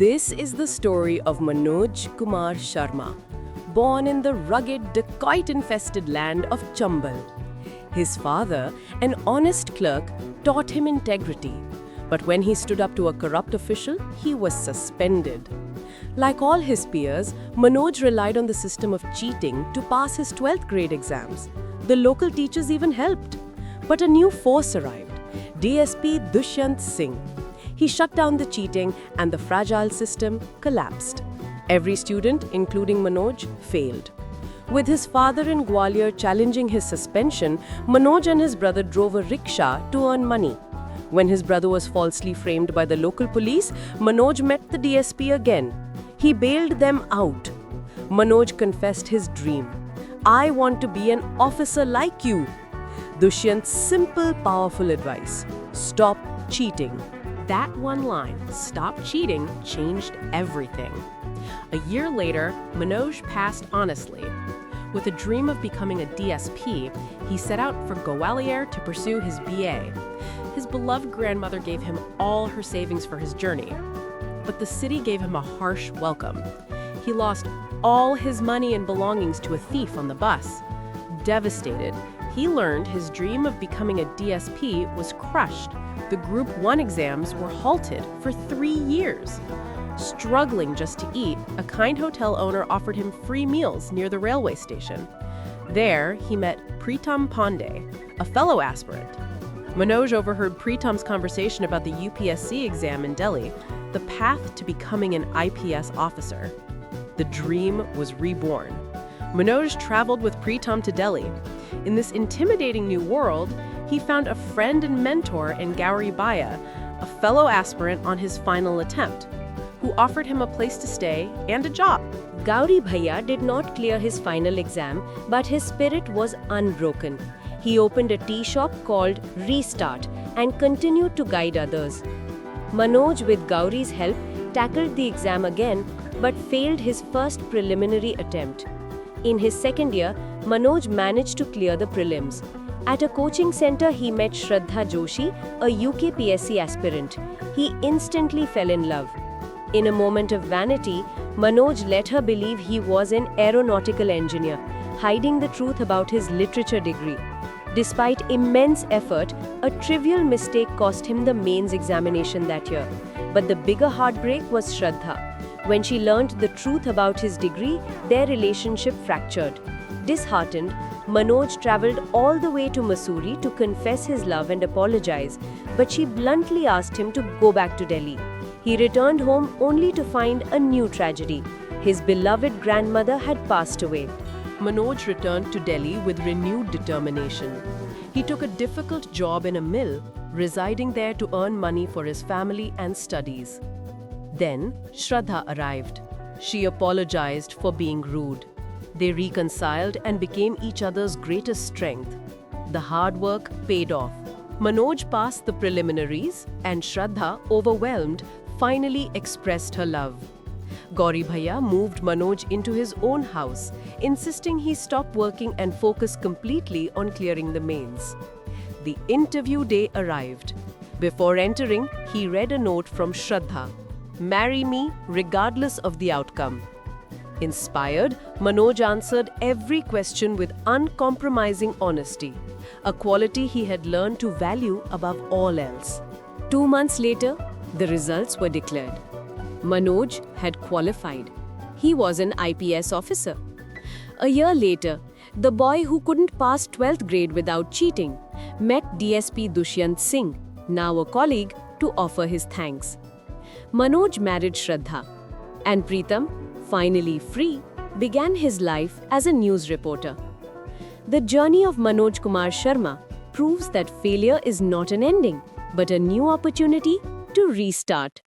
This is the story of Manoj Kumar Sharma, born in the rugged, dacoit-infested land of Chambal. His father, an honest clerk, taught him integrity. But when he stood up to a corrupt official, he was suspended. Like all his peers, Manoj relied on the system of cheating to pass his 12th grade exams. The local teachers even helped. But a new force arrived, DSP Dushyant Singh. He shut down the cheating and the fragile system collapsed. Every student, including Manoj, failed. With his father in Gwalior challenging his suspension, Manoj and his brother drove a rickshaw to earn money. When his brother was falsely framed by the local police, Manoj met the DSP again. He bailed them out. Manoj confessed his dream. "I want to be an officer like you." Dushyant's simple, powerful advice: stop cheating. That one line, "stop cheating," changed everything. A year later, Manoj passed honestly. With a dream of becoming a DSP, he set out for Gwalior to pursue his BA. His beloved grandmother gave him all her savings for his journey. But the city gave him a harsh welcome. He lost all his money and belongings to a thief on the bus. Devastated, he learned his dream of becoming a DSP was crushed. The Group 1 exams were halted for 3 years. Struggling just to eat, a kind hotel owner offered him free meals near the railway station. There, he met Pritam Pandey, a fellow aspirant. Manoj overheard Pritam's conversation about the UPSC exam in Delhi, the path to becoming an IPS officer. The dream was reborn. Manoj traveled with Pritam to Delhi. In this intimidating new world, he found a friend and mentor in Gauri Bhaiya, a fellow aspirant on his final attempt, who offered him a place to stay and a job. Gauri Bhaiya did not clear his final exam, but his spirit was unbroken. He opened a tea shop called Restart and continued to guide others. Manoj, with Gauri's help, tackled the exam again, but failed his first preliminary attempt. In his second year, Manoj managed to clear the prelims. At a coaching center, he met Shraddha Joshi, a UK PSC aspirant. He instantly fell in love. In a moment of vanity, Manoj let her believe he was an aeronautical engineer, hiding the truth about his literature degree. Despite immense effort, a trivial mistake cost him the mains examination that year. But the bigger heartbreak was Shraddha. When she learned the truth about his degree, their relationship fractured. Disheartened, Manoj traveled all the way to Mussoorie to confess his love and apologize, but she bluntly asked him to go back to Delhi. He returned home only to find a new tragedy. His beloved grandmother had passed away. Manoj returned to Delhi with renewed determination. He took a difficult job in a mill, residing there to earn money for his family and studies. Then, Shraddha arrived. She apologized for being rude. They reconciled and became each other's greatest strength. The hard work paid off. Manoj passed the preliminaries, and Shraddha, overwhelmed, finally expressed her love. Gauri Bhaiya moved Manoj into his own house, insisting he stop working and focus completely on clearing the mains. The interview day arrived. Before entering, he read a note from Shraddha: "Marry me regardless of the outcome." Inspired, Manoj answered every question with uncompromising honesty, a quality he had learned to value above all else. 2 months later, the results were declared. Manoj had qualified. He was an IPS officer. A year later, the boy who couldn't pass 12th grade without cheating met DSP Dushyant Singh, now a colleague, to offer his thanks. Manoj married Shraddha, and Pritam, finally free, began his life as a news reporter. The journey of Manoj Kumar Sharma proves that failure is not an ending, but a new opportunity to restart.